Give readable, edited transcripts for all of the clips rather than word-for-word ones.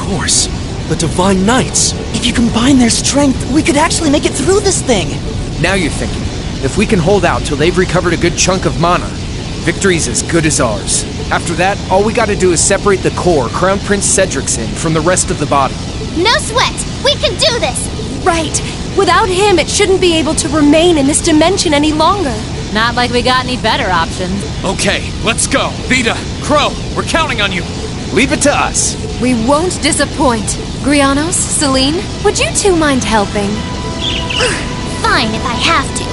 course. The Divine Knights. If you combine their strength, we could actually make it through this thing. Now you're thinking. If we can hold out till they've recovered a good chunk of mana, victory's as good as ours. After that, all we gotta do is separate the core Crown Prince Cedric's in from the rest of the body. No sweat! We can do this! Right. Without him, it shouldn't be able to remain in this dimension any longer. Not like we got any better options. Okay, let's go. Vita, Crow, we're counting on you. Leave it to us. We won't disappoint. Grianos, Celine, would you two mind helping? Fine if I have to.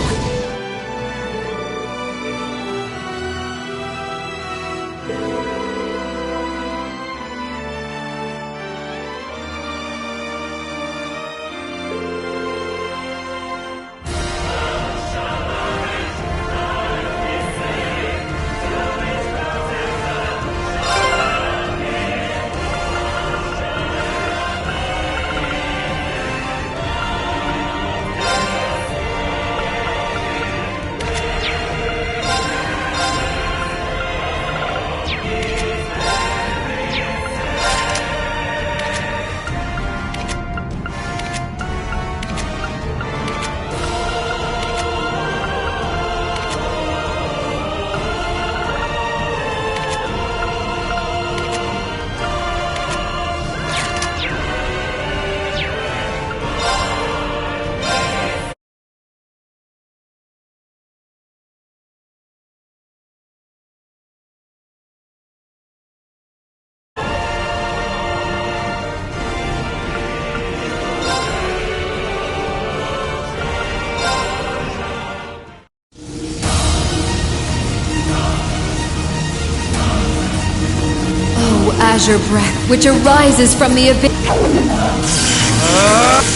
Azure breath, which arises from the abyss.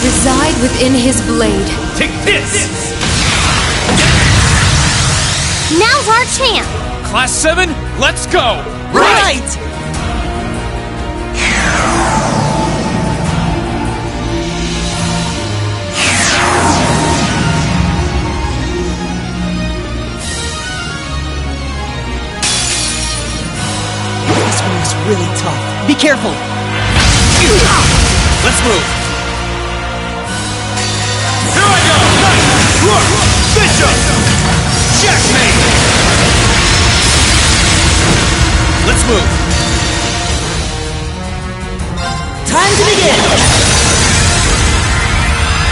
Reside within his blade. Take this! Now's our chance! Class 7, let's go! Right! This one is really tough. Be careful! Let's move! Here I go! Roar! Bishop! Checkmate! Let's move! Time to begin!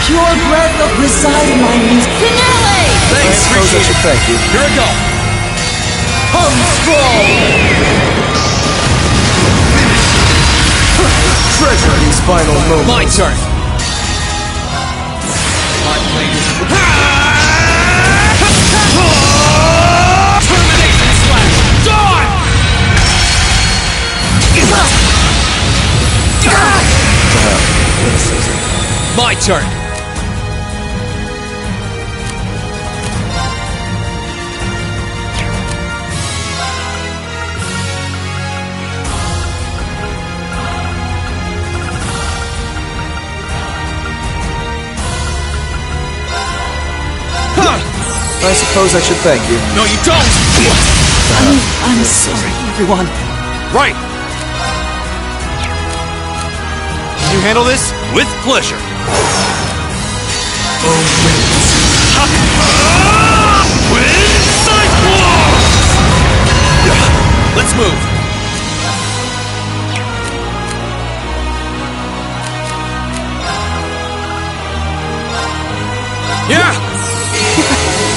Pure breath of reside in my music. Finale! I Thanks, suppose I should thank you. Here I go! Treasure these final moments. My turn! Termination slash! Dawn! My turn! I suppose I should thank you. No, you don't! I'm sorry, everyone. Right! Can you handle this? With pleasure. With Cyclops! Let's move. Yeah!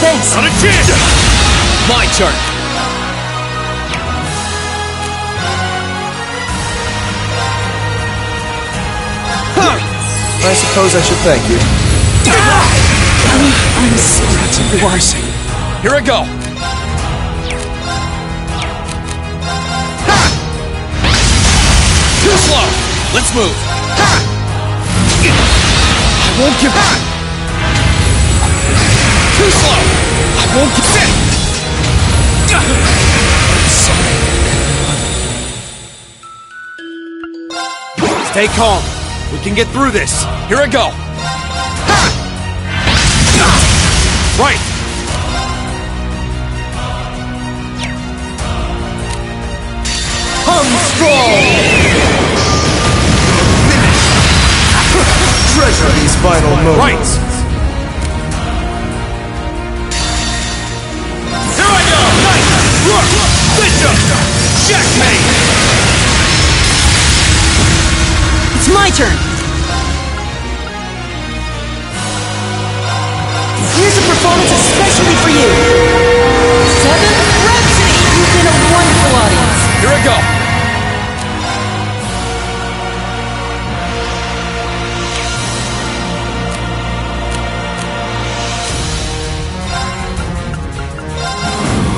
Thanks. Not a chance! My turn. I suppose I should thank you. I'm sorry, everyone. Here I go. Too slow. Let's move. I won't give up. Too slow. I won't give in. Stay calm. We can get through this. Here I go. Right. Strong! final moments. Right! Here I go! Knight! Rook! Bishop! Checkmate! It's my turn! Here's a performance especially for you! 7th Rhapsody! You've been a wonderful audience! Here I go!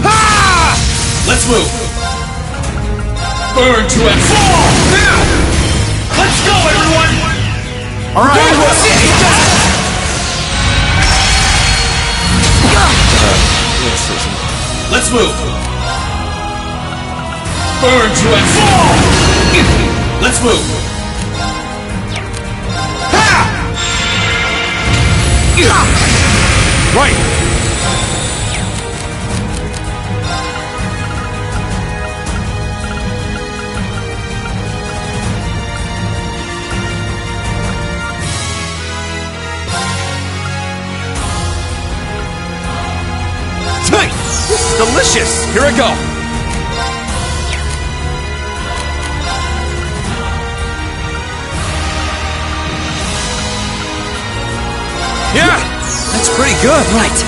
Ha! Let's move! Burn to it! Fall! Now! Let's go, everyone! Alright, let's move! Burn to it! Fall! Let's move! Ha! Right! This is delicious! Here I go! Yeah! That's pretty good. Right.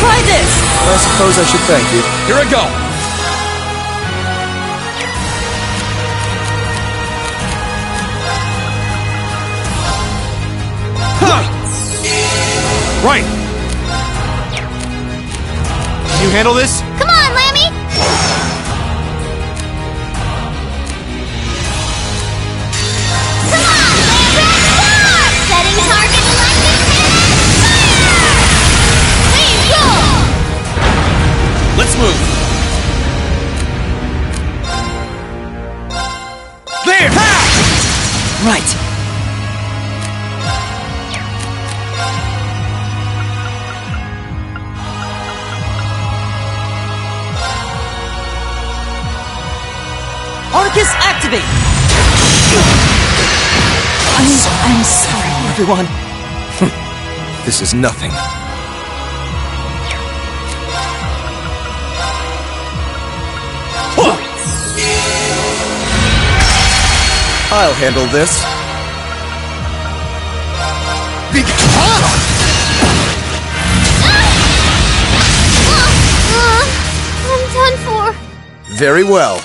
Try this! I suppose I should thank you. Here I go! Huh. Right! Can you handle this? Come on, Lammy! Come on, Lambert! Stop! Setting target elected cannon! Fire! We go! Let's move! There! Ha! Right. Arcus activate! I'm sorry, everyone. This is nothing. I'll handle this. I'm done for. Very well.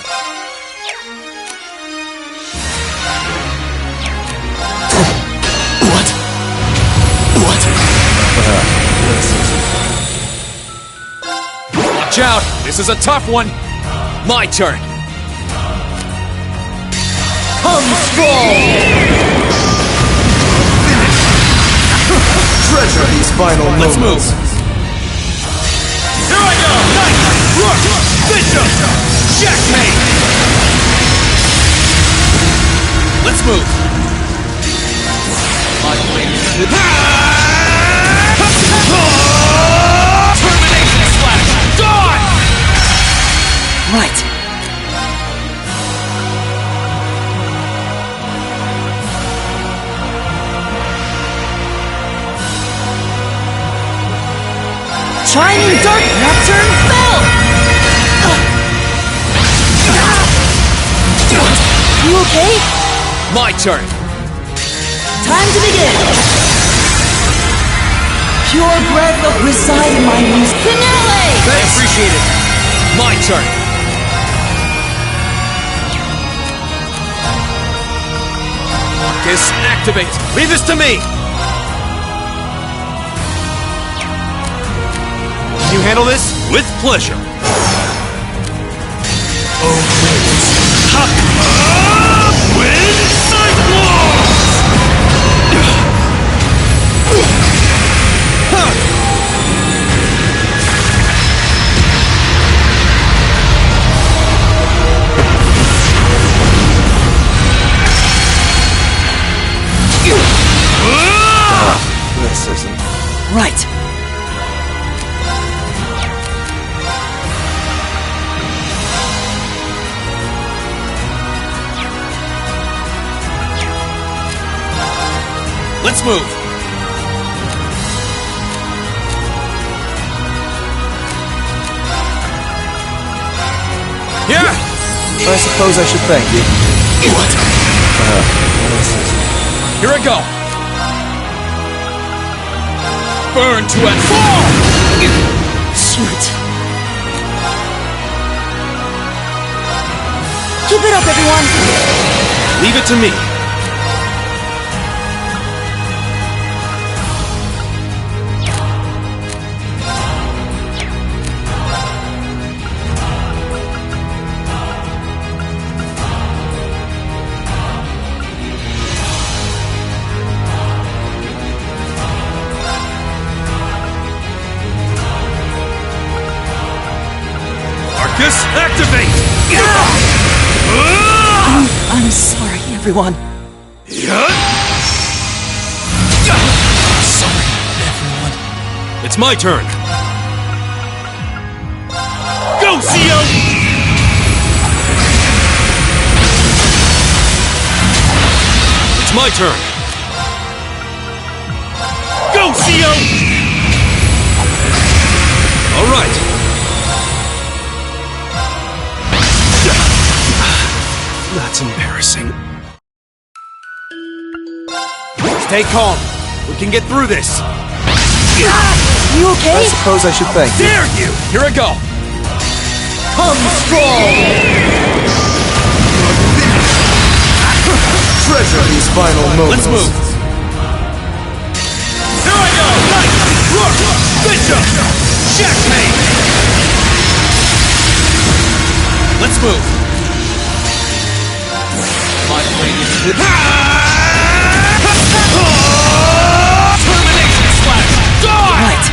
Watch out! This is a tough one! My turn! Treasure these final Let's move! moments. Here I go! Knight! Rook! Bishop! Checkmate! Let's move! Termination slash! Gone! Right. Shining Dark Nocturne fell! You okay? My turn! Time to begin! Pure breath of reside in my knees. Finale! I appreciate it! My turn! Arcus, activate! Leave this to me! Can you handle this? With pleasure! Let's move. Here! I suppose I should thank you. What? Here I go. Burn to and fall! Shoot. Keep it up, everyone! Leave it to me. Arcus, activate! I'm sorry, everyone. Sorry, everyone. It's my turn. Go, Zio! It's my turn. Go, Zio! All right. That's embarrassing. Stay calm. We can get through this. You okay? I suppose I should thank you. Dare you! Here I go. Come strong! Treasure these final moments. Let's move. Here I go! Knight! Rook! Bishop! Checkmate! Let's move. My blade is Termination slash! Die! Right.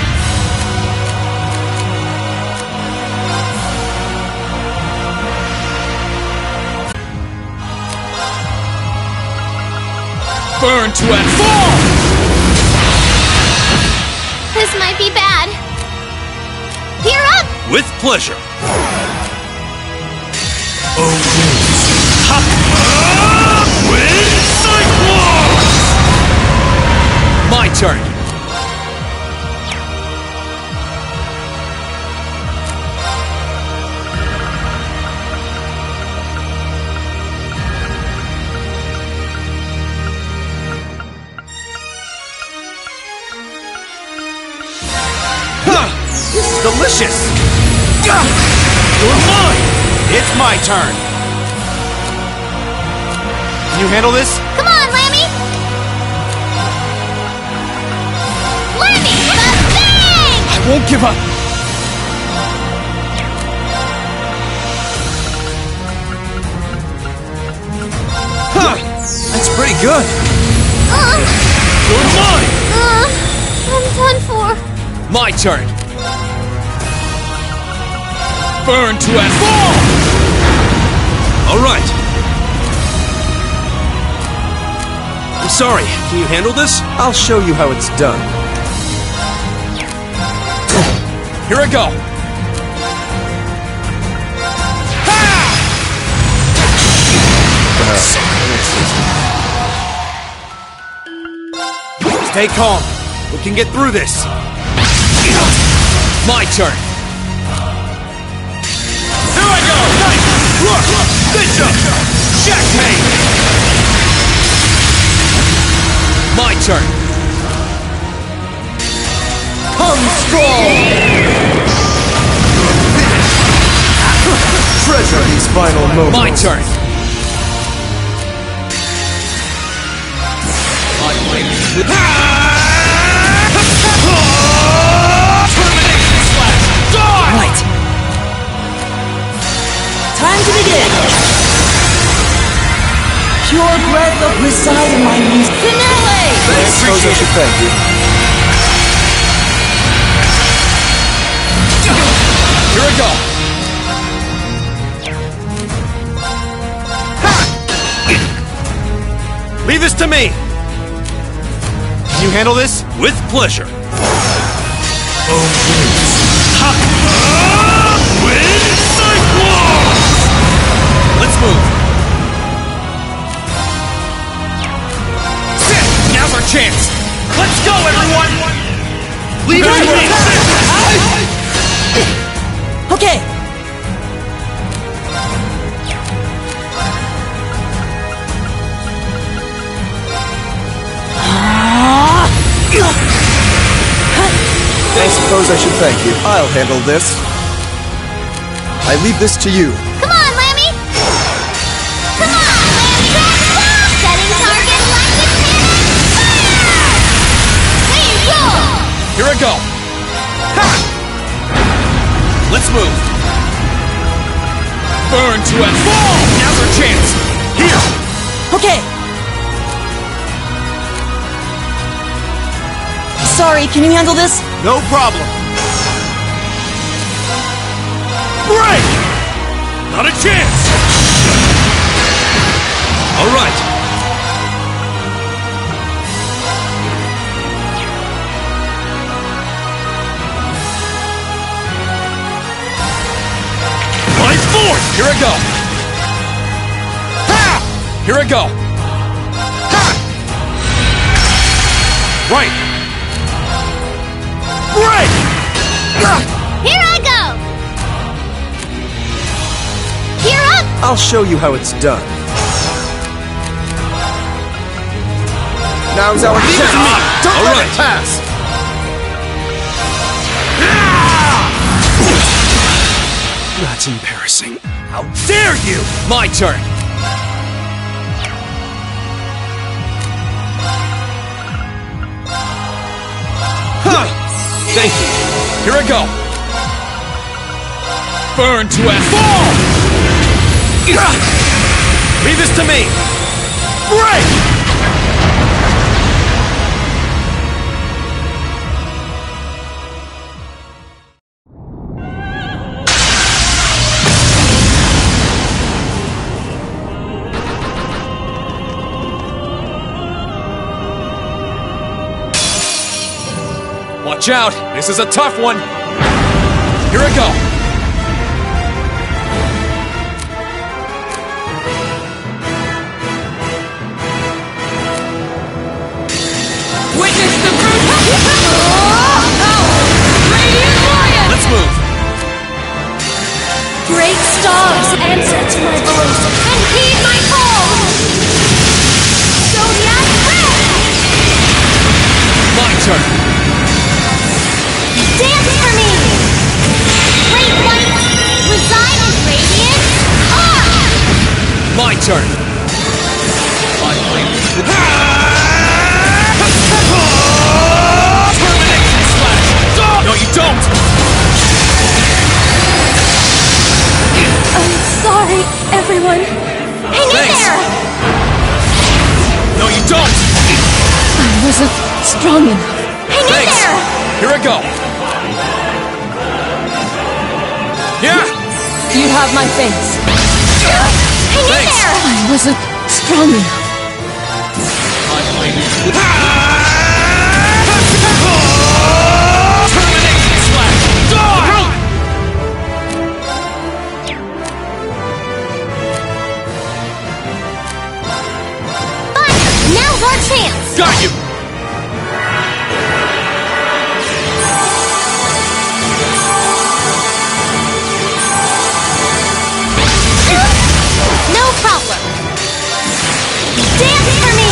Burn to and fall! This might be bad. Gear up! With pleasure. My turn. This is delicious. You're mine. It's my turn. Can you handle this? Come on, Lammy! Lammy, the thing! I won't give up. Huh! That's pretty good. You're mine. I'm done for. My turn. Burn to and fall. All right. I'm sorry. Can you handle this? I'll show you how it's done. Here I go. Stay calm. We can get through this. My turn. Here I go. Knight, rook, bishop, checkmate. My turn. Come strong! Treasure these final moments. My turn. My blade is Termination slash! Die! Right. Time to begin! Pure breath of reside in my knees. Finale! I suppose I should thank you. Here I go. Leave this to me. Can you handle this? With pleasure. Let's move. Now's our chance. suppose I should thank you. I'll handle this. I leave this to you. Come on, Lammy! Come on, Lammy! Setting target, lightning cannon! Fire! There you go! Here I go! Ha! Let's move! Burn to a fall! Now's our chance! Here! Okay. Sorry, can you handle this? No problem! Break! Not a chance! Alright! My force! Here I go! Ha! Here I go! Ha! Right! Break! Here I go! You're up! I'll show you how it's done. Now's our Leave it chance. to me. Don't All let right. it pass. That's embarrassing. How dare you! My turn! Huh! Thank you. Here I go. Burn to a fall! Leave this to me! Break! Watch out! This is a tough one! Here I go! Witness the Radiant Warrior! Let's move! Great stars, answer to my voice. And heed my call! Zodiac Red! My turn! Dance for me! Great White! Reside in Radiant! My turn! My flame. Termination slash! No, you don't! I'm sorry, everyone. Hang in Thanks. there! No, you don't! I wasn't strong enough. Hang Thanks! in there! Here I go! Yeah! You have my thanks. Hang in Thanks. there! I wasn't strong enough. Termination slash! Die! Fire! Now's our chance! Got you! No problem! Dance for me!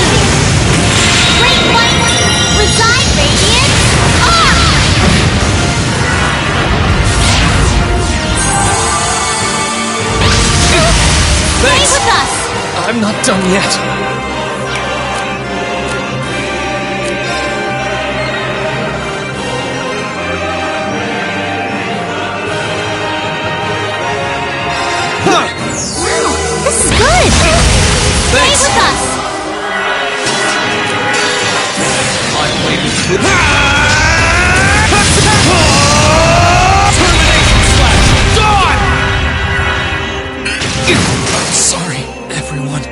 Great White! Reside Radiant! Stay Thanks! with us! I'm not done yet. Huh. Wow, this is good! Thanks! Stay with us! Termination slash! Die! I'm sorry, everyone.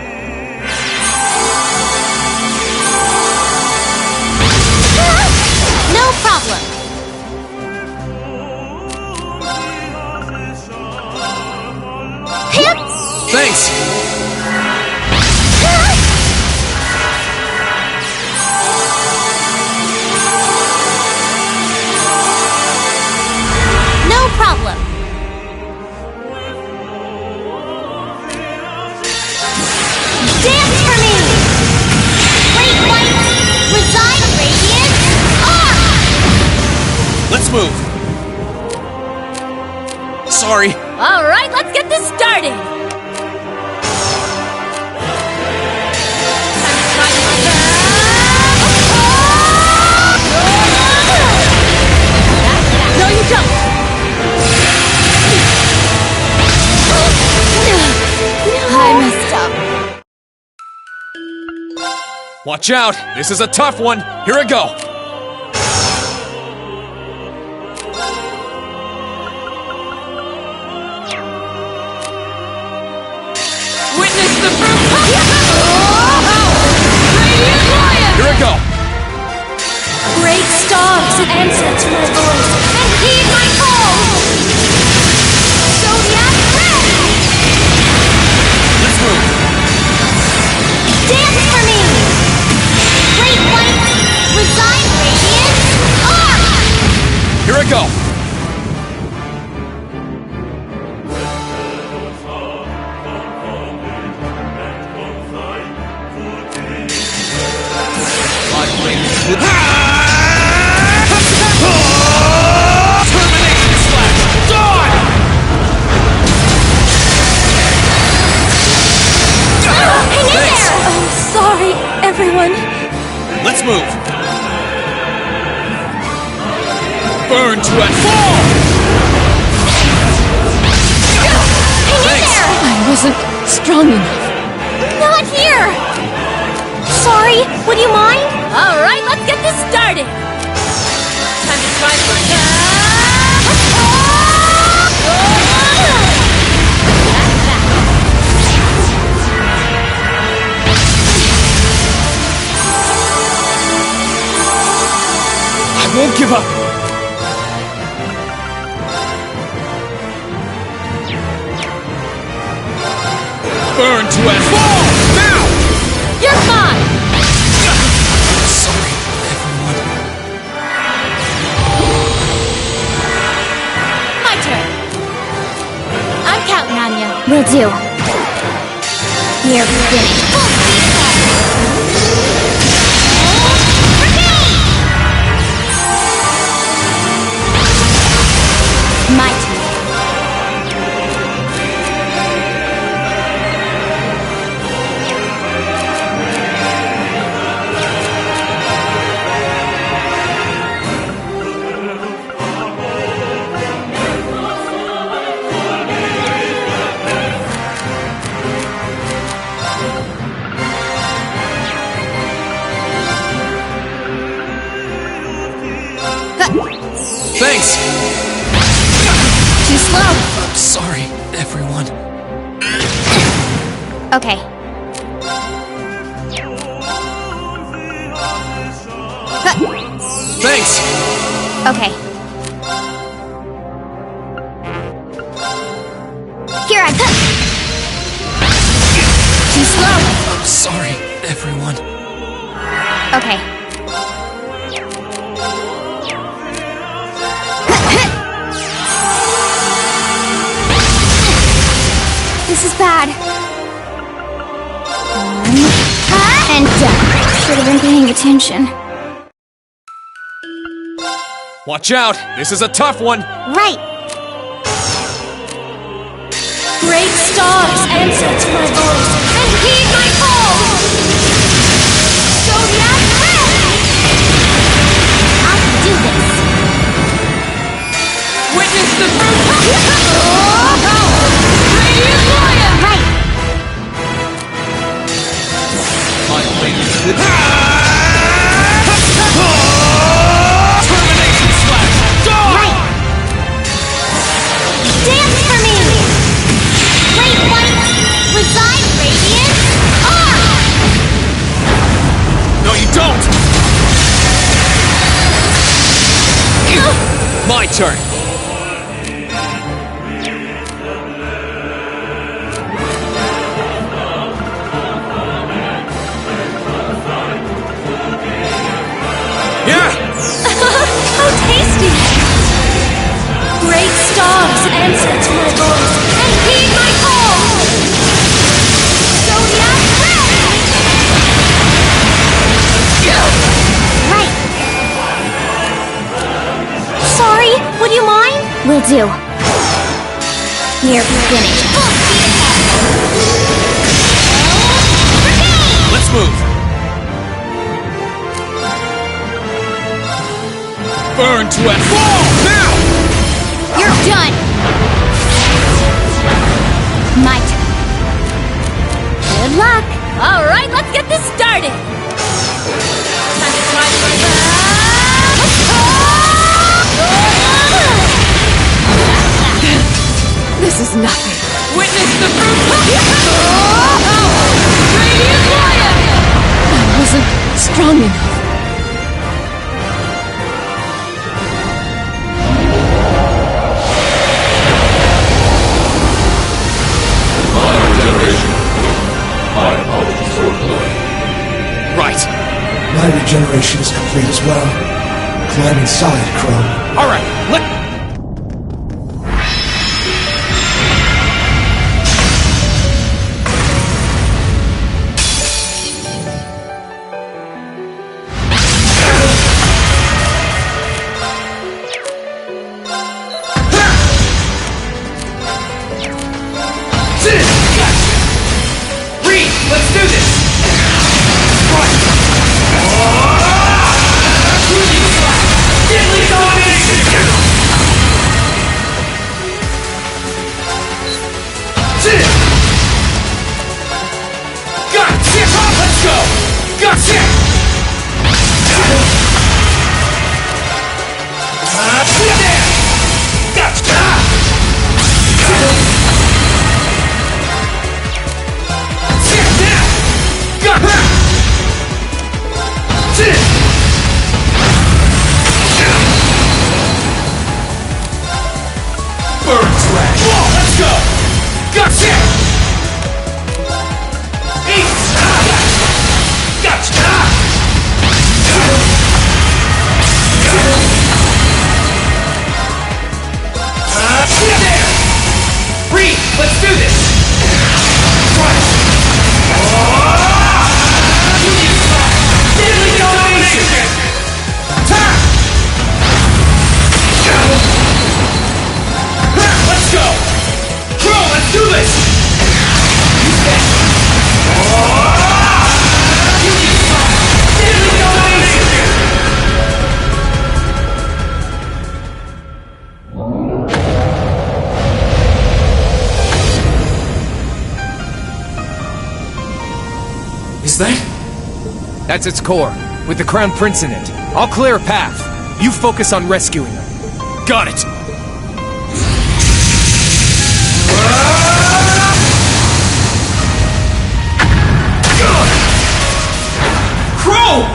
No problem! Hip! Thanks! No problem! Dance for me! Great White! Reside Radiant! Let's move! Sorry. Alright, let's get this started! No, you don't! I messed up. Watch out! This is a tough one! Here I go! Witness the fruit! Radiant Lion! Here I go! Great stars, answer to my voice. And heed my call! Zodiac Red! Let's move! Dance for me! Great White! Resign Radiant! Arc! Here I go! I bring Termination Slash! Dawn! Hang in Thanks. there! Oh, sorry, everyone. Let's move! Burn to and fall! Hang in Thanks. there! I wasn't strong enough. Not here! Sorry, would you mind? Alright, let's get this started! Time to try for I won't give up! Burn to and fall! Now! You're fine! Sorry, everyone. My turn! I'm counting on you. Will do. Here we go. My turn. Thanks! Too slow. I'm sorry, everyone. Okay. Thanks! Okay. Here I come. Too slow. I'm sorry, everyone. Okay. This is bad. And done. Should have been paying attention. Watch out! This is a tough one! Right. Great stars, answer to my voice. And heed my call! Zodiac Red! I can do this. Witness the fruit! Radiant Lion! Right. I bring Termination Slash! Dawn! Right. Dance for me! Great White! Resign Radiant! Arc! No, you don't! My turn! Yeah! How tasty! Great stars, answer to my voice. And heed my call! Zodiac Red! Right. Sorry, would you mind? Will do. Near finish. Full speed ahead. Let's move. Burn to a fall now. You're done. My turn. Good luck. All right, let's get this started. Time to try for This is nothing. Witness the fruit. Radiant Lion. I wasn't strong enough. Right. My regeneration is complete as well. Climb inside, Crow. All right. Reed, let's do this. Deadly domination! Gotcha! Let's go! Gotcha! There! Gotcha! Now! Gotcha! Burn trash! Whoa, let's go! Gotcha! Eat! Gotcha! There! Reed, let's do this! Deadly domination! Let's go! Crow, let's do this! Deadly domination! Is that? That's its core, with the Crown Prince in it. I'll clear a path. You focus on rescuing her. Got it! Crow!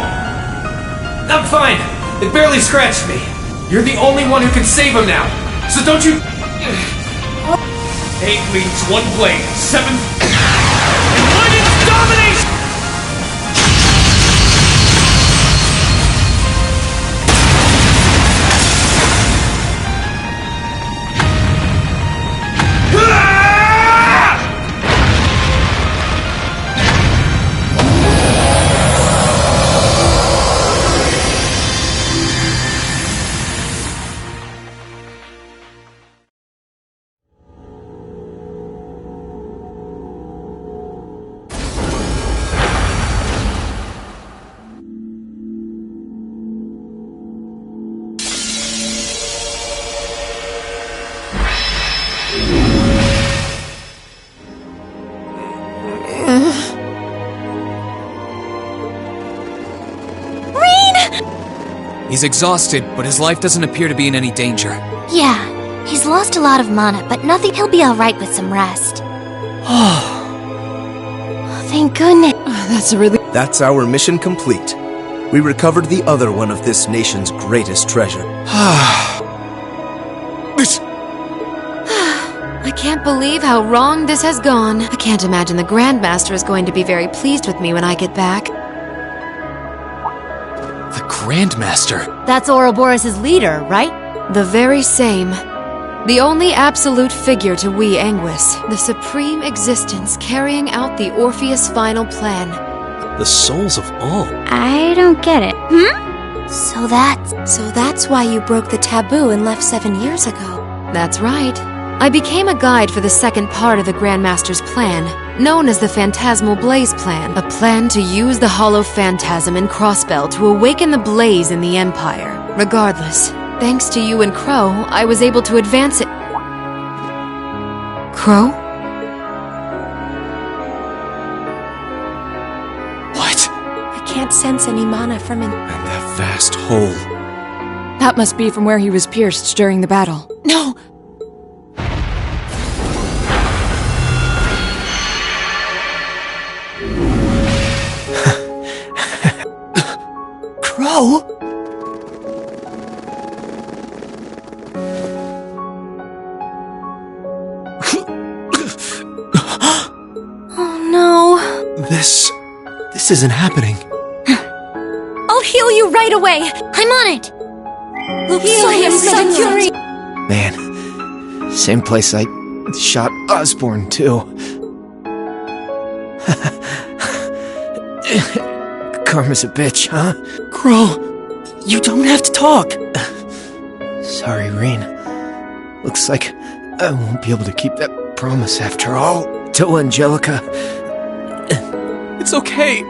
I'm fine. It barely scratched me. You're the only one who can save him now. So don't you... 8 leaves, 1 blade, 7... Enlightened domination! He's exhausted, but his life doesn't appear to be in any danger. Yeah, he's lost a lot of mana, but nothing. He'll be alright with some rest. Thank goodness. That's a relief. That's our mission complete. We recovered the other one of this nation's greatest treasure. I can't believe how wrong this has gone. I can't imagine the Grandmaster is going to be very pleased with me when I get back. The Grandmaster? That's Ouroboros' leader, right? The very same. The only absolute figure to we Anguis. The supreme existence carrying out the Orpheus final plan. The souls of all. I don't get it. So So that's why you broke the taboo and left 7 years ago. That's right. I became a guide for the second part of the Grandmaster's plan, known as the Phantasmal Blaze Plan, a plan to use the Hollow Phantasm and Crossbell to awaken the blaze in the Empire. Regardless, thanks to you and Crow, I was able to advance it. Crow? What? I can't sense any mana from him. And that vast hole. That must be from where he was pierced during the battle. No! Crow? Oh no. This isn't happening. I'll heal you right away! I'm on it! Heal him, Sankuri! Man, same place I shot Osborne, too. Karma's a bitch, huh? Crow, you don't have to talk. Sorry, Reen. Looks like I won't be able to keep that promise after all. Tell Angelica. It's okay.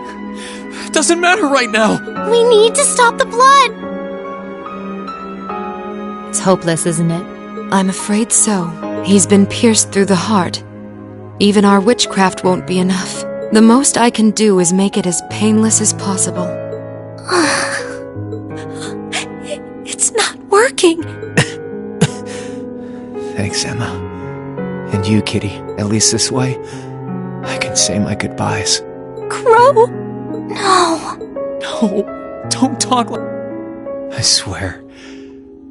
It doesn't matter right now. We need to stop the blood! It's hopeless, isn't it? I'm afraid so. He's been pierced through the heart. Even our witchcraft won't be enough. The most I can do is make it as painless as possible. It's not working. Thanks, Emma. And you, Kitty. At least this way, I can say my goodbyes. Crow? No. No, don't talk like... I swear,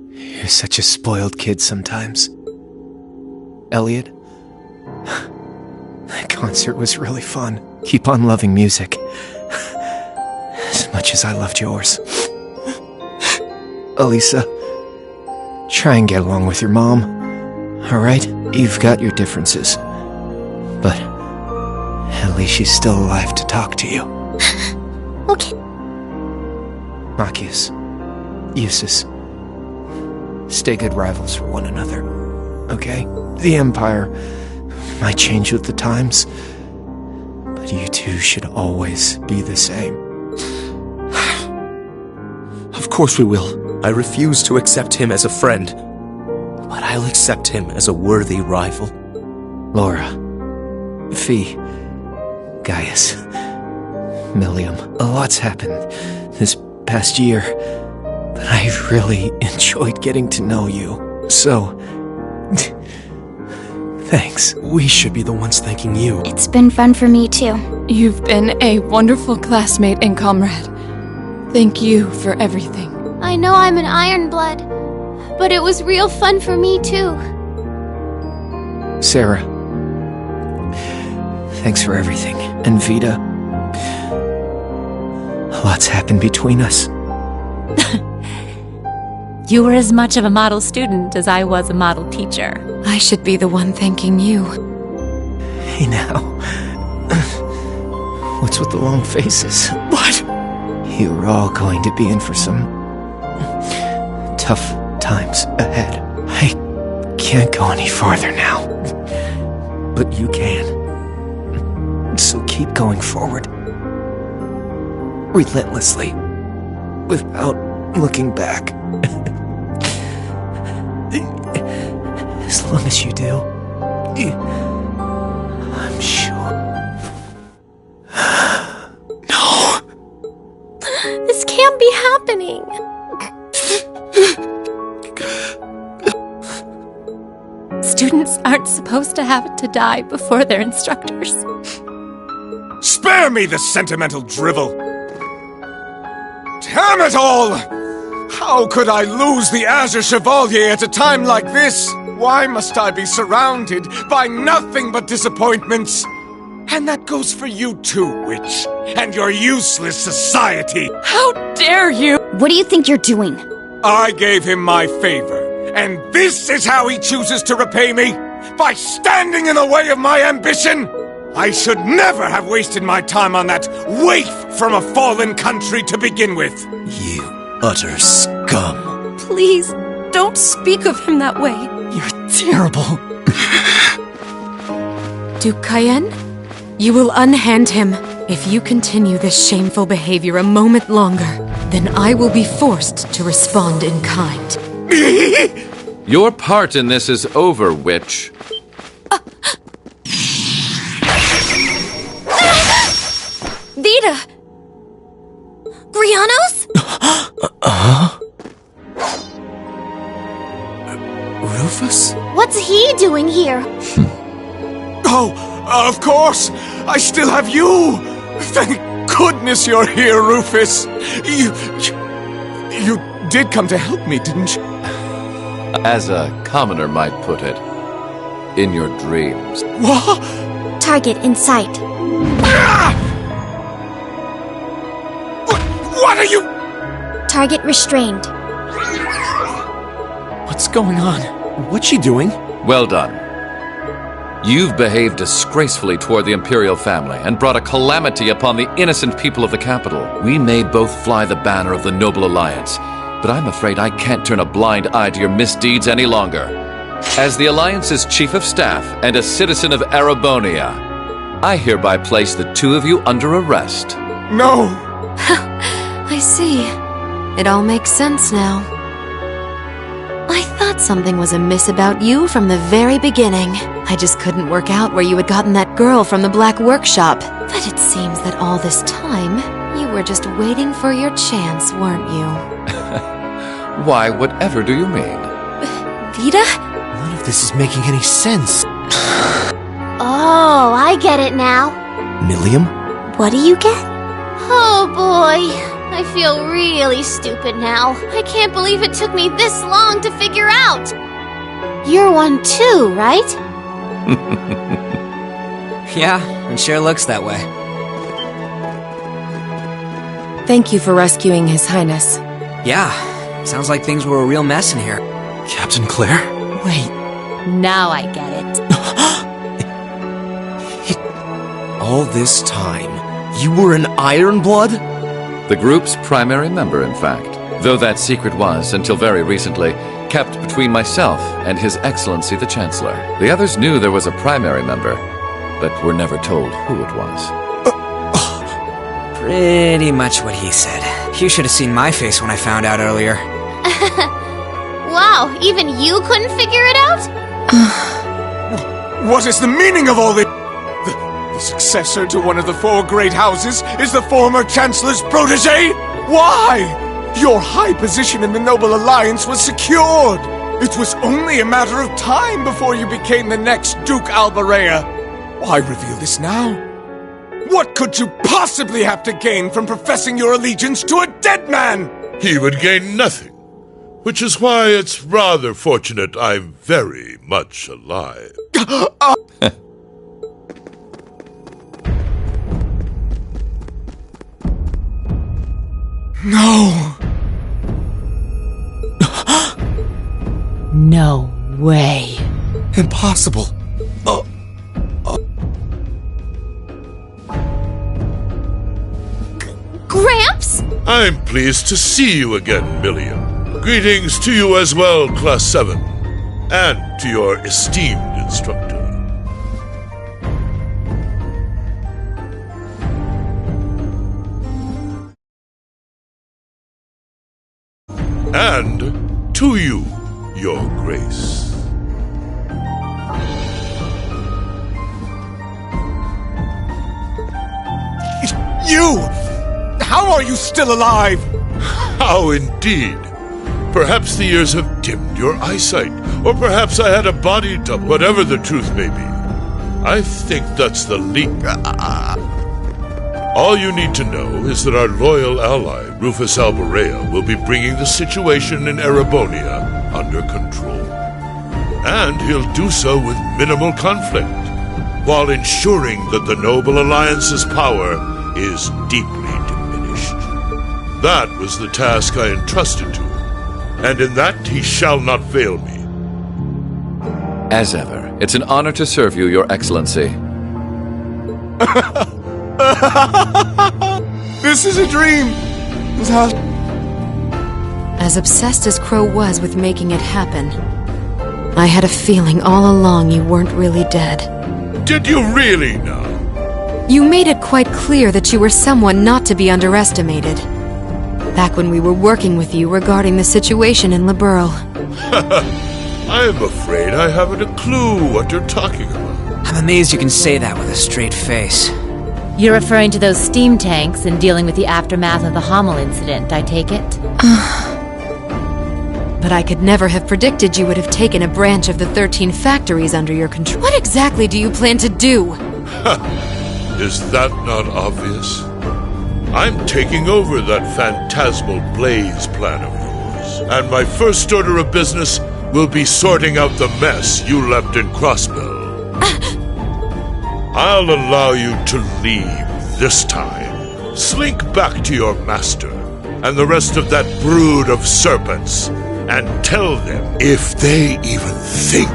you're such a spoiled kid sometimes. Elliot, that concert was really fun. Keep on loving music. As much as I loved yours. Elisa, try and get along with your mom. Alright? You've got your differences. But at least she's still alive to talk to you. Okay. Machias, Eustace, stay good rivals for one another, okay? The Empire might change with the times, but you two should always be the same. Of course we will. I refuse to accept him as a friend, but I'll accept him as a worthy rival. Laura, Fee, Gaius, Millium, a lot's happened this past year, but I've really enjoyed getting to know you. So, thanks. We should be the ones thanking you. It's been fun for me too. You've been a wonderful classmate and comrade. Thank you for everything. I know I'm an Ironblood, but it was real fun for me too. Sarah, thanks for everything. And Vita, a lot's happened between us. You were as much of a model student as I was a model teacher. I should be the one thanking you. Hey now. What's with the long faces? What? You're all going to be in for some tough times ahead. I can't go any farther now. But you can. So keep going forward. Relentlessly. Without looking back. As long as you do, I'm sure. No! This can't be happening. Students aren't supposed to have to die before their instructors. Spare me the sentimental drivel! Damn it all! How could I lose the Azure Chevalier at a time like this? Why must I be surrounded by nothing but disappointments? And that goes for you too, Witch, and your useless society! How dare you! What do you think you're doing? I gave him my favor, and this is how he chooses to repay me? By standing in the way of my ambition? I should never have wasted my time on that waif from a fallen country to begin with. You utter scum. Please, don't speak of him that way. You're terrible. Duke Cayenne, you will unhand him. If you continue this shameful behavior a moment longer, then I will be forced to respond in kind. Your part in this is over, witch. Vita! Grianos? Rufus? What's he doing here? Oh, of course! I still have you! Thank goodness you're here, Rufus! You did come to help me, didn't you? As a commoner might put it, in your dreams. What? Target in sight. What are you? Target restrained. What's going on? What's she doing? Well done. You've behaved disgracefully toward the Imperial family and brought a calamity upon the innocent people of the capital. We may both fly the banner of the Noble Alliance, but I'm afraid I can't turn a blind eye to your misdeeds any longer. As the Alliance's Chief of Staff and a citizen of Erebonia, I hereby place the two of you under arrest. No! I see. It all makes sense now. I thought something was amiss about you from the very beginning. I just couldn't work out where you had gotten that girl from the Black Workshop. But it seems that all this time, you were just waiting for your chance, weren't you? Why, whatever do you mean? Vita? None of this is making any sense. Oh, I get it now. Milliam? What do you get? Oh boy. I feel really stupid now. I can't believe it took me this long to figure out. You're one too, right? Yeah, it sure looks that way. Thank you for rescuing His Highness. Yeah, sounds like things were a real mess in here. Captain Claire? Wait, Now I get it. All this time, you were an Ironblood? The group's primary member, in fact. Though that secret was, until very recently, kept between myself and His Excellency the Chancellor. The others knew there was a primary member, but were never told who it was. Pretty much what he said. You should have seen my face when I found out earlier. Wow, even you couldn't figure it out? What is the meaning of all this? The successor to one of the four great houses is the former Chancellor's protege? Why? Your high position in the Noble Alliance was secured. It was only a matter of time before you became the next Duke Albarea. Why reveal this now? What could you possibly have to gain from professing your allegiance to a dead man? He would gain nothing, which is why it's rather fortunate I'm very much alive. No. no way. Impossible. Gramps? I'm pleased to see you again, Milliam. Greetings to you as well, Class 7, and to your esteemed instructor. And to you, Your Grace. You! How are you still alive? How indeed? Perhaps the years have dimmed your eyesight, or perhaps I had a body double. Whatever the truth may be, I think that's the leak. All you need to know is that our loyal ally, Rufus Albarea, will be bringing the situation in Erebonia under control. And he'll do so with minimal conflict, while ensuring that the Noble Alliance's power is deeply diminished. That was the task I entrusted to him, and in that he shall not fail me. As ever, it's an honor to serve you, Your Excellency. This is a dream. As obsessed as Crow was with making it happen, I had a feeling all along you weren't really dead. Did you really now? You made it quite clear that you were someone not to be underestimated. Back when we were working with you regarding the situation in Liberl. I'm afraid I haven't a clue what you're talking about. I'm amazed you can say that with a straight face. You're referring to those steam tanks and dealing with the aftermath of the Hamel incident, I take it? But I could never have predicted you would have taken a branch of the 13 factories under your control. What exactly do you plan to do? Is that not obvious? I'm taking over that phantasmal blaze plan of yours, and my first order of business will be sorting out the mess you left in Crossbell. I'll allow you to leave this time. Slink back to your master and the rest of that brood of serpents and tell them if they even think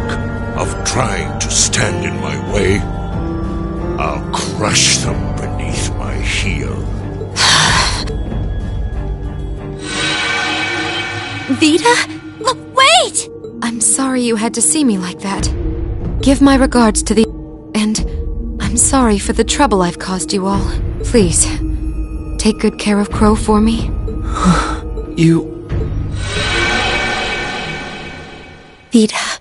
of trying to stand in my way, I'll crush them beneath my heel. Vita? Wait! I'm sorry you had to see me like that. Give my regards to the... And I'm sorry for the trouble I've caused you all. Please, take good care of Crow for me. You... Vita.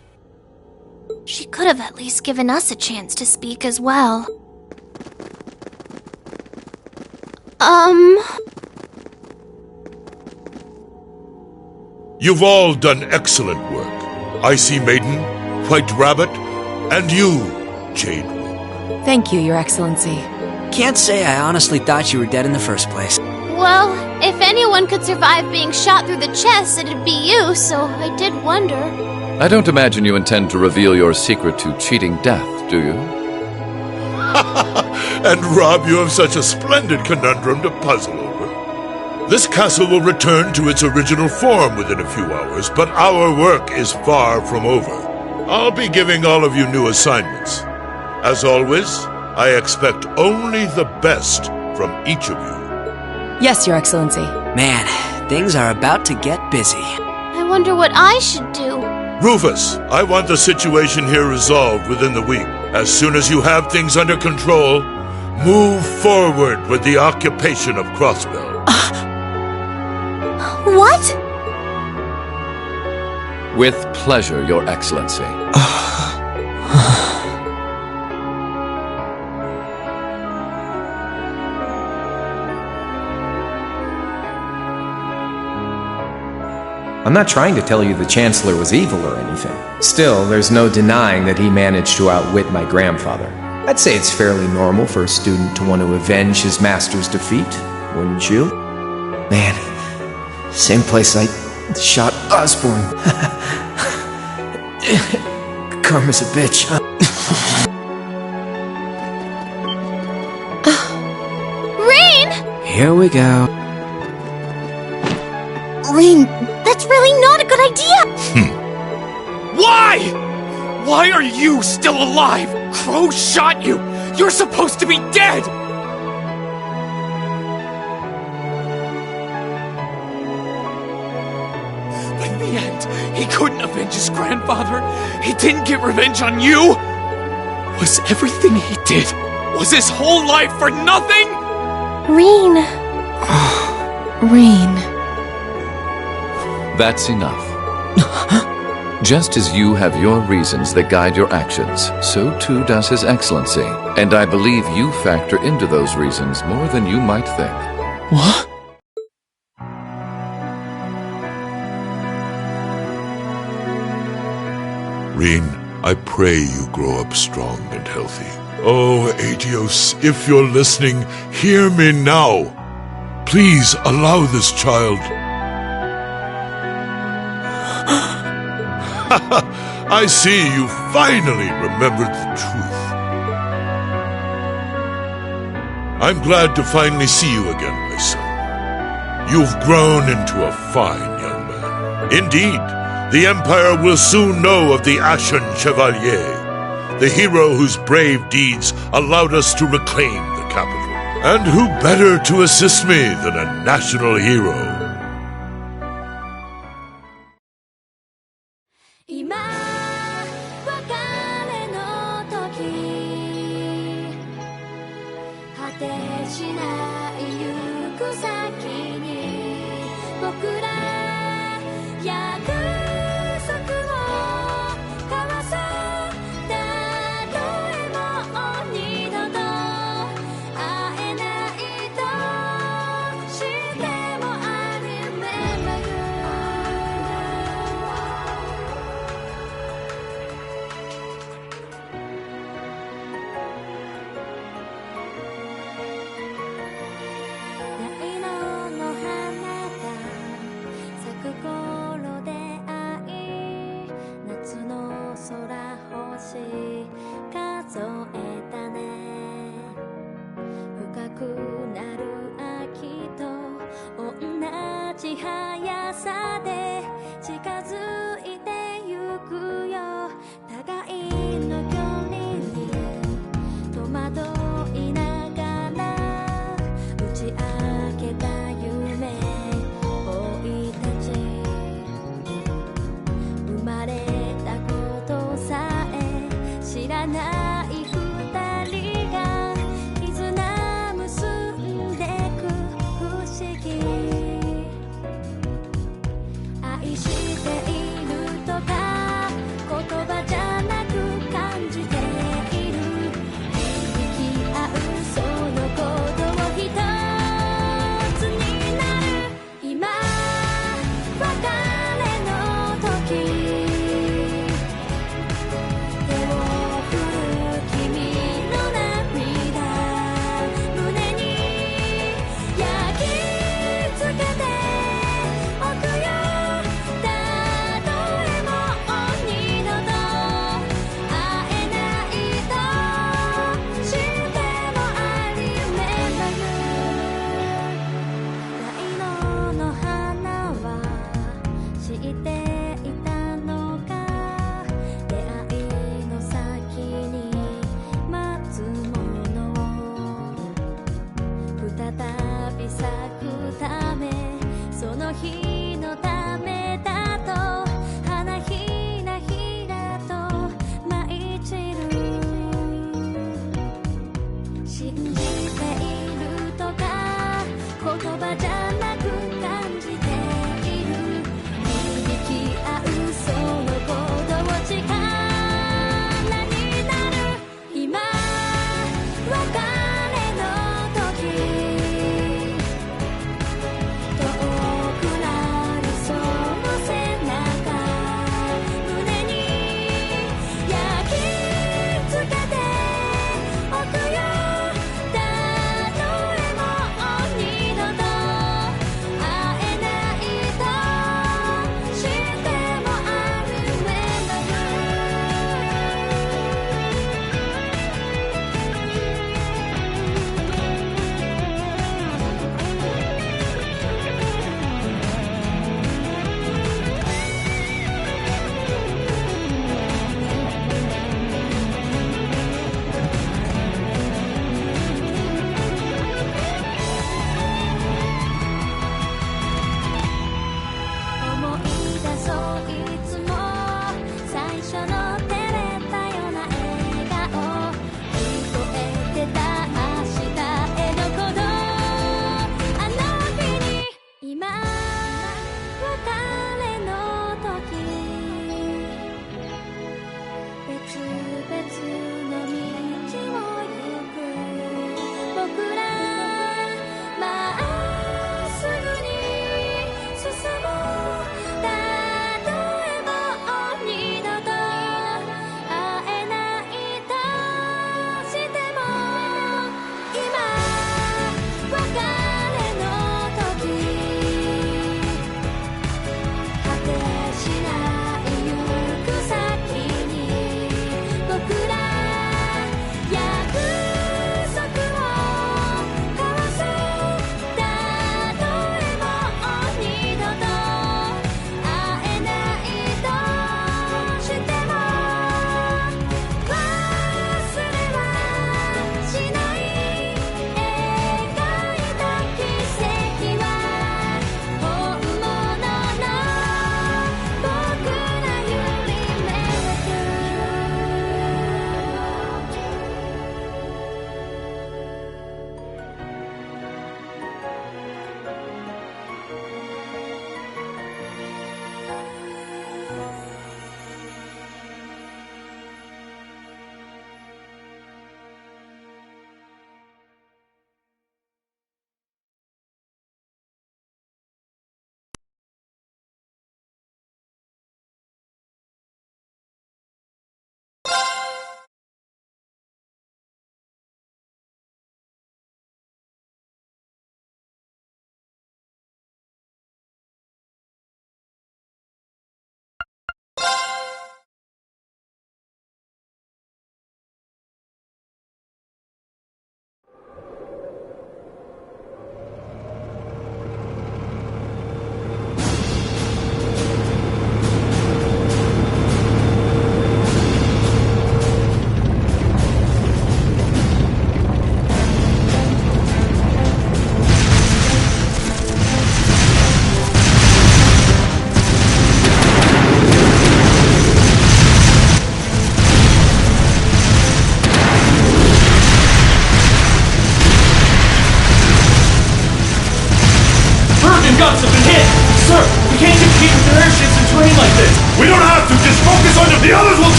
She could have at least given us a chance to speak as well. You've all done excellent work. Icy Maiden, White Rabbit, and you, Jade Rook. Thank you, Your Excellency. Can't say I honestly thought you were dead in the first place. Well, if anyone could survive being shot through the chest, it'd be you, so I did wonder. I don't imagine you intend to reveal your secret to cheating death, do you? And rob you of such a splendid conundrum to puzzle over. This castle will return to its original form within a few hours, but our work is far from over. I'll be giving all of you new assignments. As always, I expect only the best from each of you. Yes, Your Excellency. Man, things are about to get busy. I wonder what I should do. Rufus, I want the situation here resolved within the week. As soon as you have things under control, move forward with the occupation of Crossbell. What? With pleasure, Your Excellency. I'm not trying to tell you the Chancellor was evil or anything. Still, there's no denying that he managed to outwit my grandfather. I'd say it's fairly normal for a student to want to avenge his master's defeat, wouldn't you? Man, same place I shot Osborne. Karma's a bitch. Rain! Here we go. Rain, that's really not a good idea! Why? Why are you still alive? Crow shot you! You're supposed to be dead! But in the end, he couldn't avenge his grandfather. He didn't get revenge on you. Was everything he did, was his whole life for nothing? Rain. Rain. That's enough. Just as you have your reasons that guide your actions, so too does His Excellency. And I believe you factor into those reasons more than you might think. What? Reen, I pray you grow up strong and healthy. Oh, Aetios, if you're listening, hear me now. Please allow this child... I see you finally remembered the truth. I'm glad to finally see you again, my son. You've grown into a fine young man. Indeed, the Empire will soon know of the Ashen Chevalier, the hero whose brave deeds allowed us to reclaim the capital. And who better to assist me than a national hero? しない行く先に僕ら約束を交わそう。たとえもう二度と会えないとしても I remember you。 八色の花が咲く頃で会い、夏の空星数えたね。深くなる秋と同じ速さで近づいてゆくよ。互いの距離に戸惑いながら打ち明けた夢追い立ち、生まれたことさえ知らない二人が絆結んでく不思議。愛しているとか言葉じゃなく感じている。響き合うそのことを一つになる。今別れの時手を振る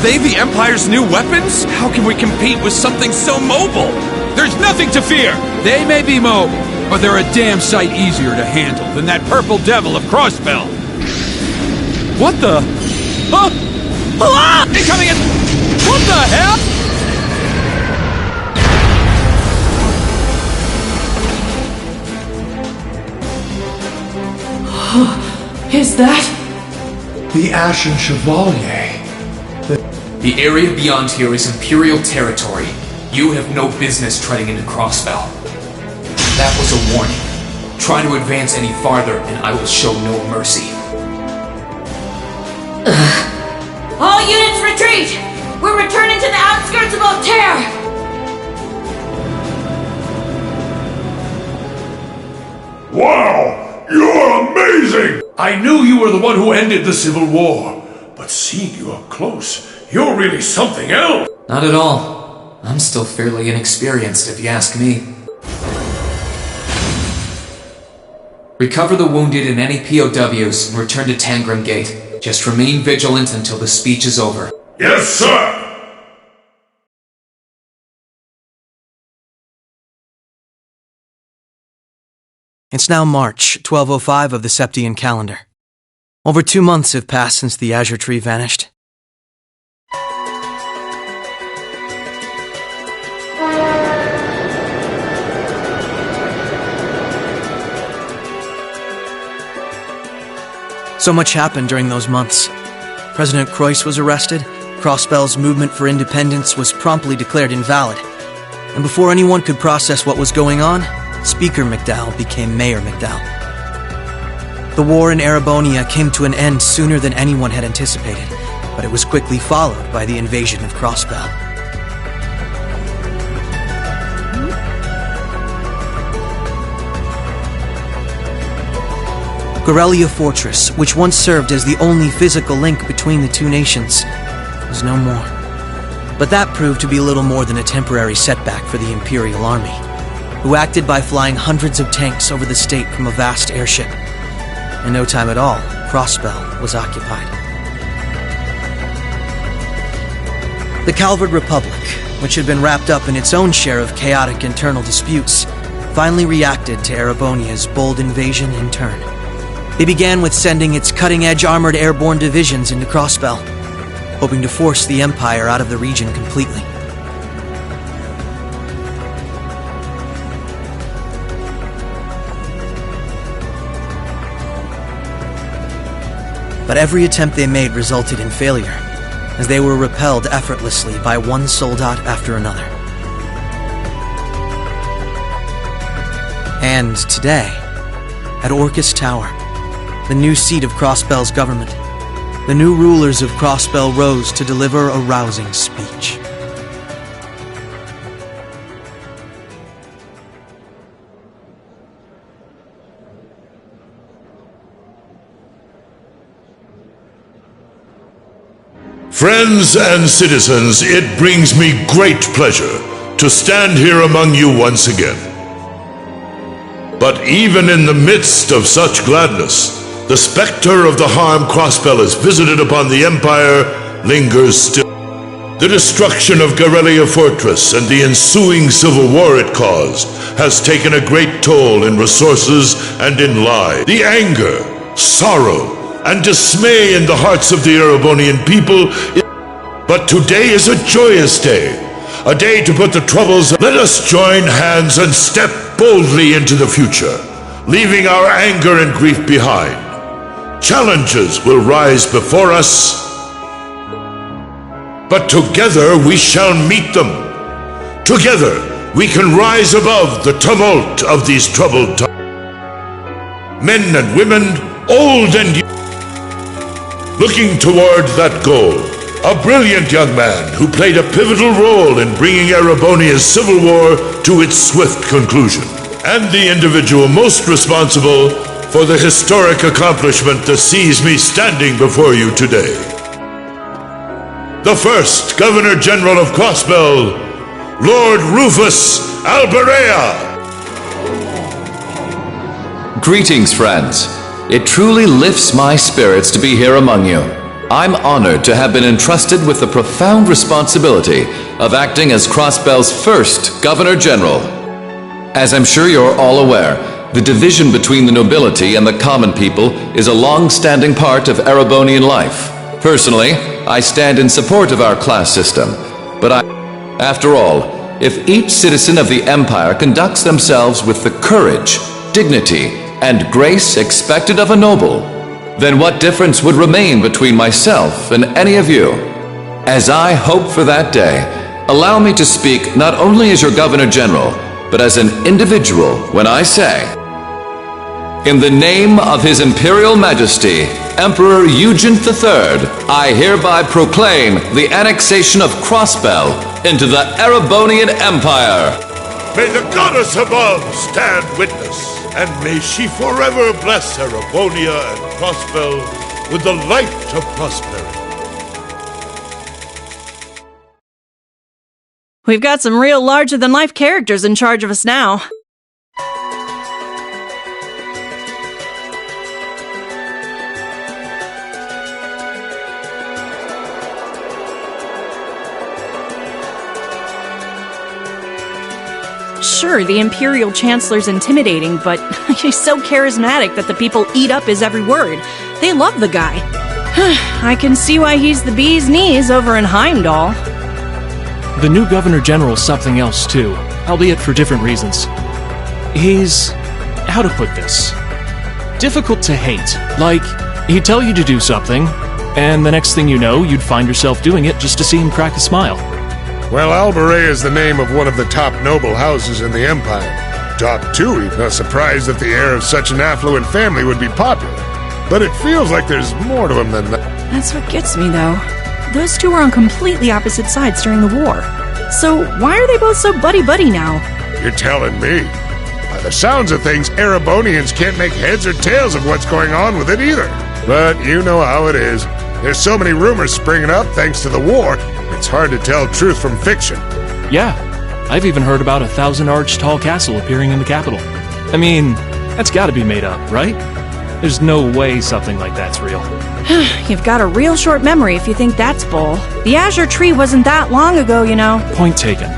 they the Empire's new weapons? How can we compete with something so mobile? There's nothing to fear! They may be mobile, but they're a damn sight easier to handle than that purple devil of Crossbell. What the? Huh? Ah! Incoming in... What the hell? Is that? The Ashen Chevalier. The area beyond here is Imperial territory. You have no business treading into Crossbell. That was a warning. Try to advance any farther, and I will show no mercy. All units retreat! We're returning to the outskirts of Altair! Wow! You're amazing! I knew you were the one who ended the Civil War, but seeing you up close, you're really something else! Not at all. I'm still fairly inexperienced, if you ask me. Recover the wounded and any POWs and return to Tangram Gate. Just remain vigilant until the speech is over. Yes, sir! It's now March, 1205 of the Septian calendar. Over 2 months have passed since the Azure Tree vanished. So much happened during those months. President Croyce was arrested, Crossbell's movement for independence was promptly declared invalid, and before anyone could process what was going on, Speaker McDowell became Mayor McDowell. The war in Erebonia came to an end sooner than anyone had anticipated, but it was quickly followed by the invasion of Crossbell. Garrelia Fortress, which once served as the only physical link between the two nations, was no more. But that proved to be little more than a temporary setback for the Imperial Army, who acted by flying hundreds of tanks over the state from a vast airship. In no time at all, Crossbell was occupied. The Calvard Republic, which had been wrapped up in its own share of chaotic internal disputes, finally reacted to Erebonia's bold invasion in turn. They began with sending its cutting-edge armored airborne divisions into Crossbell, hoping to force the Empire out of the region completely. But every attempt they made resulted in failure, as they were repelled effortlessly by one soldat after another. And today, at Orcus Tower, the new seat of Crossbell's government, the new rulers of Crossbell rose to deliver a rousing speech. Friends and citizens, it brings me great pleasure to stand here among you once again. But even in the midst of such gladness, the specter of the harm Crossbell has visited upon the Empire lingers still. The destruction of Garrelia Fortress and the ensuing civil war it caused has taken a great toll in resources and in lives. The anger, sorrow, and dismay in the hearts of the Erebonian people. But today is a joyous day, a day to put the troubles. Let us join hands and step boldly into the future, leaving our anger and grief behind. Challenges will rise before us, but together we shall meet them. Together we can rise above the tumult of these troubled times. Men and women, old and young, looking toward that goal. A brilliant young man who played a pivotal role in bringing Erebonia's civil war to its swift conclusion, and the individual most responsible for the historic accomplishment that sees me standing before you today. The first Governor General of Crossbell, Lord Rufus Alberea. Greetings, friends. It truly lifts my spirits to be here among you. I'm honored to have been entrusted with the profound responsibility of acting as Crossbell's first Governor General. As I'm sure you're all aware, the division between the nobility and the common people is a long-standing part of Erebonian life. Personally, I stand in support of our class system, but after all, if each citizen of the Empire conducts themselves with the courage, dignity, and grace expected of a noble, then what difference would remain between myself and any of you? As I hope for that day, allow me to speak not only as your Governor General, but as an individual when I say, in the name of His Imperial Majesty, Emperor Eugene III, I hereby proclaim the annexation of Crossbell into the Erebonian Empire. May the goddess above stand witness, and may she forever bless Erebonia and Crossbell with the light of prosperity. We've got some real larger-than-life characters in charge of us now. Sure, the Imperial Chancellor's intimidating, but he's so charismatic that the people eat up his every word. They love the guy. I can see why he's the bee's knees over in Heimdall. The new Governor General's something else too, albeit for different reasons. He's... how to put this? Difficult to hate. Like, he'd tell you to do something, and the next thing you know, you'd find yourself doing it just to see him crack a smile. Well, Alberay is the name of one of the top noble houses in the Empire. Top two, even. Not surprised that the heir of such an affluent family would be popular. But it feels like there's more to him than that. That's what gets me, though. Those two were on completely opposite sides during the war. So why are they both so buddy-buddy now? You're telling me. By the sounds of things, Erebonians can't make heads or tails of what's going on with it either. But you know how it is. There's so many rumors springing up thanks to the war, it's hard to tell truth from fiction. Yeah, I've even heard about a 1,000-arch tall castle appearing in the capital. I mean, that's gotta be made up, right? There's no way something like that's real. You've got a real short memory if you think that's bull. The Azure Tree wasn't that long ago, you know. Point taken.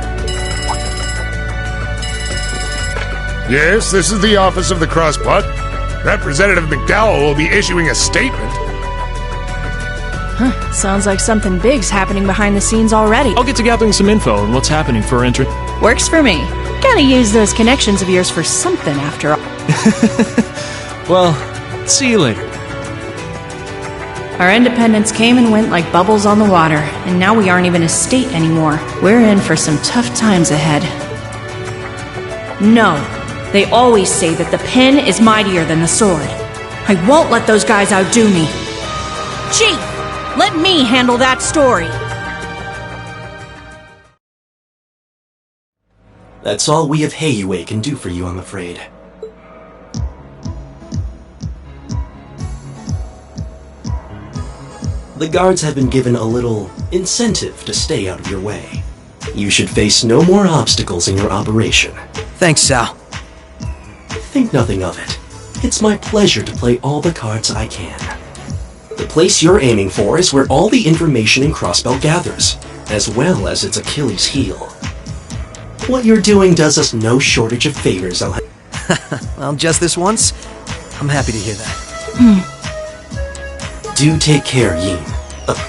Yes, this is the office of the Crosspot. Representative McDowell will be issuing a statement. Sounds like something big's happening behind the scenes already. I'll get to gathering some info on what's happening for entry. Works for me. Gotta use those connections of yours for something after all. Well, see you later. Our independence came and went like bubbles on the water, and now we aren't even a state anymore. We're in for some tough times ahead. No, they always say that the pen is mightier than the sword. I won't let those guys outdo me. Chief, let me handle that story. That's all we of Heiyue can do for you, I'm afraid. The guards have been given a little incentive to stay out of your way. You should face no more obstacles in your operation. Thanks, Sal. Think nothing of it. It's my pleasure to play all the cards I can. The place you're aiming for is where all the information in Crossbell gathers, as well as its Achilles heel. What you're doing does us no shortage of favors, I'll Well, just this once? I'm happy to hear that. Do take care, Yin.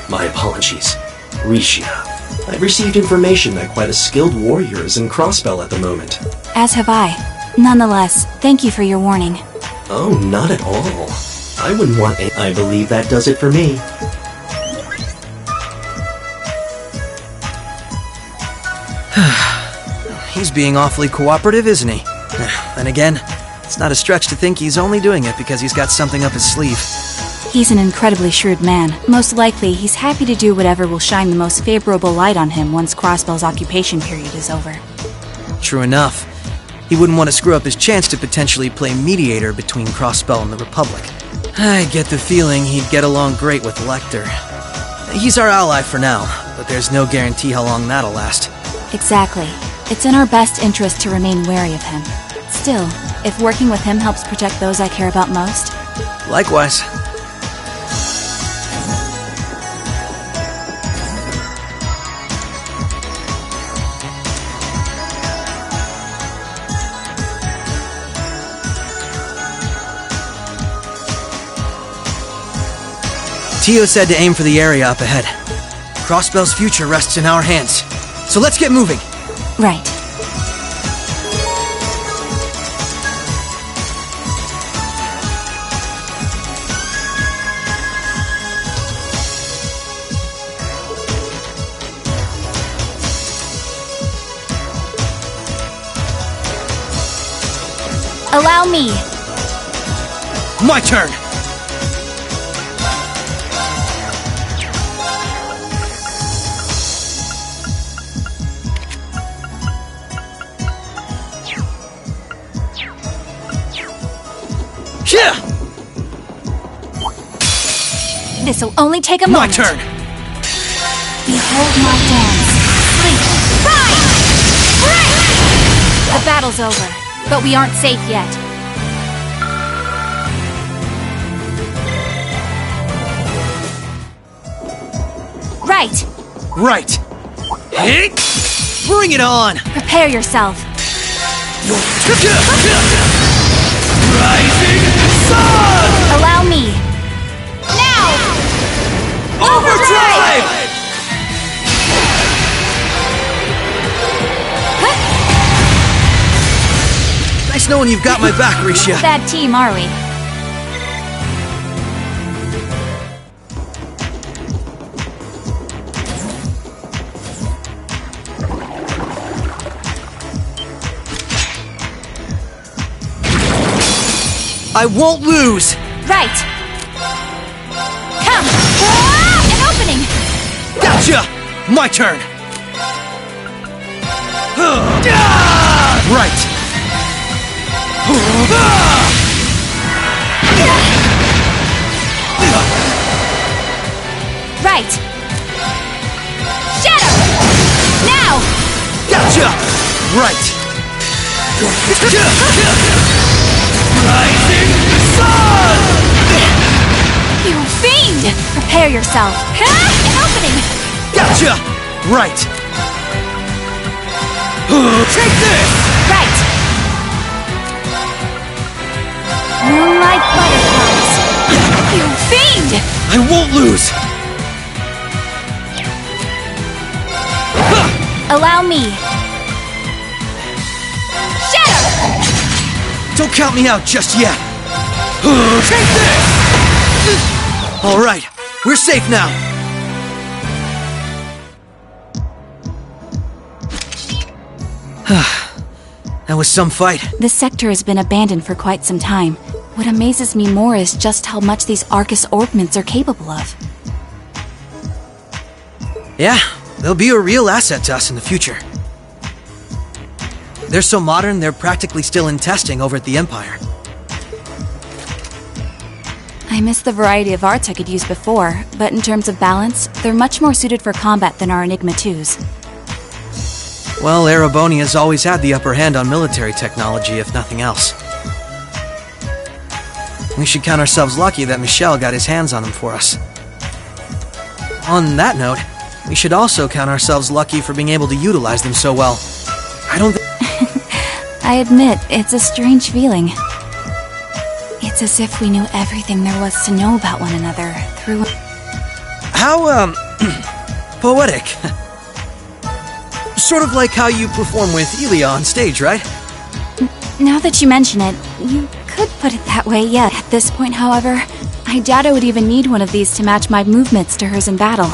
My apologies. Rixia. I've received information that quite a skilled warrior is in Crossbell at the moment. As have I. Nonetheless, thank you for your warning. Oh, not at all. I wouldn't want any. I believe that does it for me. He's being awfully cooperative, isn't he? Then again, it's not a stretch to think he's only doing it because he's got something up his sleeve. He's an incredibly shrewd man. Most likely, he's happy to do whatever will shine the most favorable light on him once Crossbell's occupation period is over. True enough. He wouldn't want to screw up his chance to potentially play mediator between Crossbell and the Republic. I get the feeling he'd get along great with Lecter. He's our ally for now, but there's no guarantee how long that'll last. Exactly. It's in our best interest to remain wary of him. Still, if working with him helps protect those I care about most... Likewise. Tio said to aim for the area up ahead. Crossbell's future rests in our hands. So let's get moving. Right. Allow me. My turn. Yeah. This'll only take a My moment. turn. Behold my dance. Sleep. Rise! Right! The battle's over, but we aren't safe yet. Right. Right. Hit. Bring it on. Prepare yourself. Rising sun. Allow me. Now! Overdrive! Nice knowing you've got my back, Risha. Bad team, are we? I won't lose. Right. Come. Ah! An opening. Gotcha. My turn. Right. Right. Shadow. Now. Gotcha. Right. Rising sun. You fiend! Prepare yourself. Ah! An opening. Gotcha. Right. Take this. Right. Moonlight butterflies. You fiend! I won't lose. Allow me. Shadow! Don't count me out just yet. Take this. All right, we're safe now. That was some fight. This sector has been abandoned for quite some time. What amazes me more is just how much these Arcus Orbments are capable of. Yeah, they'll be a real asset to us in the future. They're so modern, they're practically still in testing over at the Empire. I miss the variety of arts I could use before, but in terms of balance, they're much more suited for combat than our Enigma 2s. Well, Erebonia's always had the upper hand on military technology, if nothing else. We should count ourselves lucky that Michel got his hands on them for us. On that note, we should also count ourselves lucky for being able to utilize them so well. I don't I admit, it's a strange feeling. It's as if we knew everything there was to know about one another through... How, poetic. Sort of like how you perform with Elia on stage, right? Now that you mention it, you could put it that way, yeah. At this point, however, I doubt I would even need one of these to match my movements to hers in battle.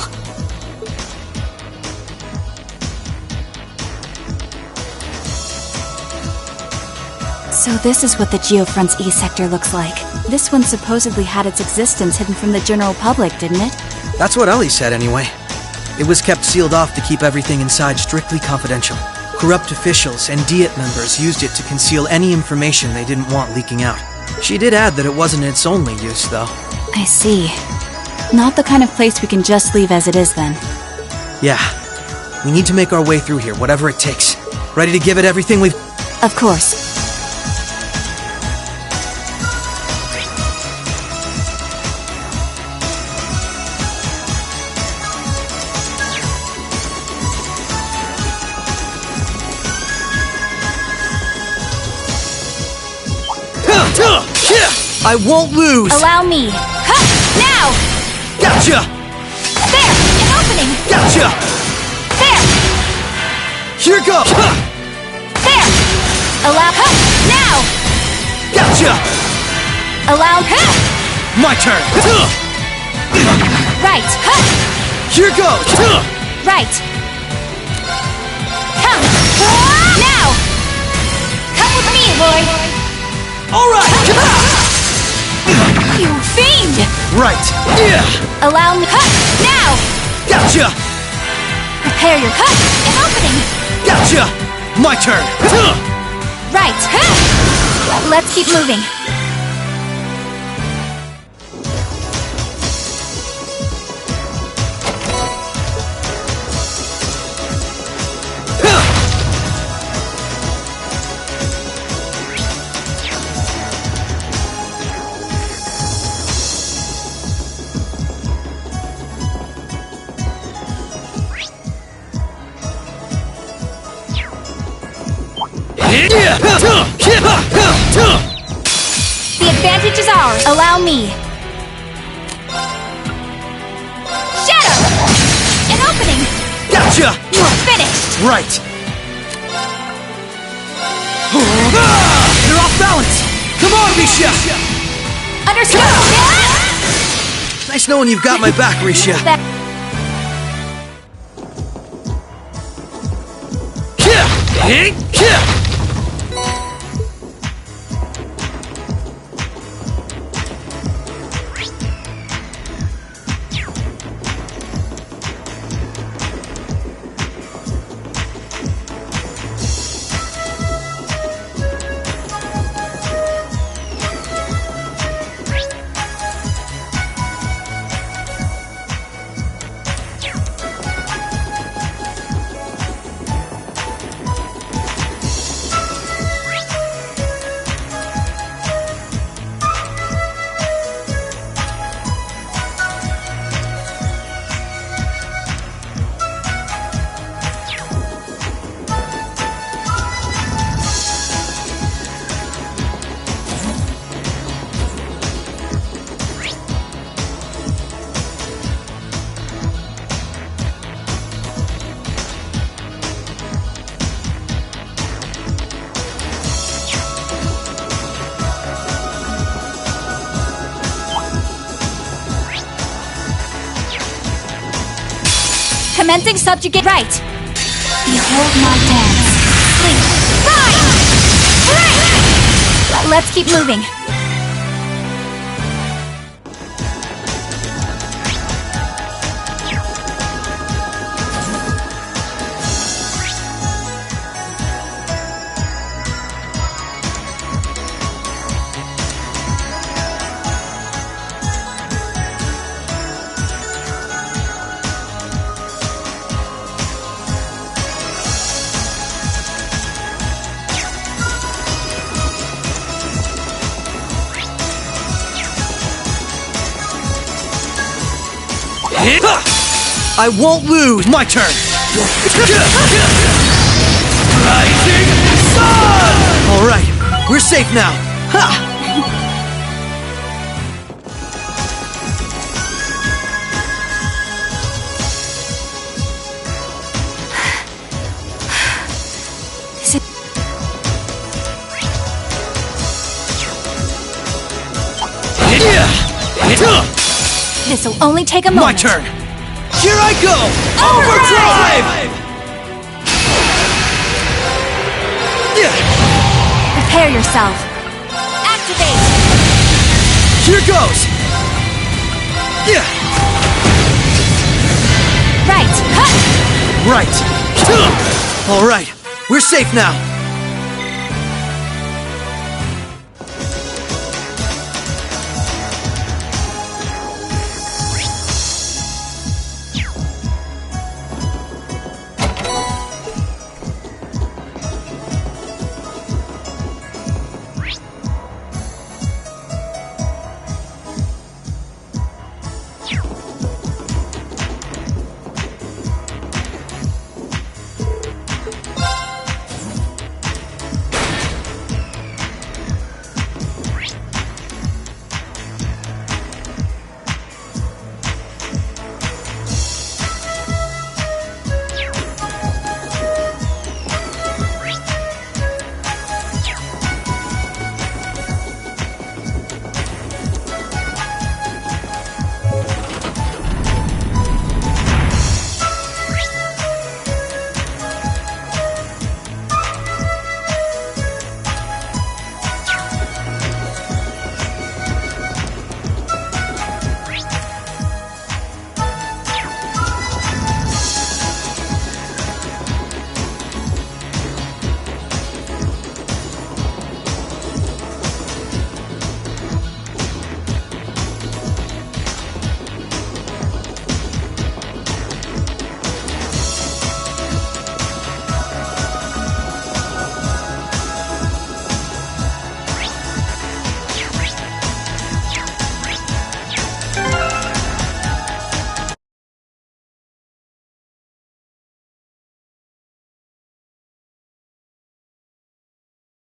So this is what the Geofront's E sector looks like. This one supposedly had its existence hidden from the general public, didn't it? That's what Ellie said anyway. It was kept sealed off to keep everything inside strictly confidential. Corrupt officials and Diet members used it to conceal any information they didn't want leaking out. She did add that it wasn't its only use, though. I see. Not the kind of place we can just leave as it is, then. Yeah. We need to make our way through here, whatever it takes. Ready to give it everything we've... Of course. I won't lose! Allow me. Huh! Now! Gotcha! There! An opening! Gotcha! There! Here goes! There! Allow... Now! Gotcha! Allow... My turn! Right! Here goes! Right! Come! Now! Come with me, Lloyd! Alright! You fiend! Right! Allow me... Now! Gotcha! Prepare your... An opening! Gotcha! My turn! Right! Let's keep moving. The advantage is ours. Allow me. Shadow! An opening! Gotcha! You're finished! Right! You're off balance! Come on, Risha! Understood! Nice knowing you've got my back, Risha. Commencing subjugate. Right! Behold my dance. Sleep. Right! Let's keep moving. I won't lose! My turn! Rising sun! Alright, we're safe now. Ha! This'll only take a moment. My turn! Here I go! Overdrive! Prepare yourself. Activate! Here goes! Right! Right! Alright, we're safe now.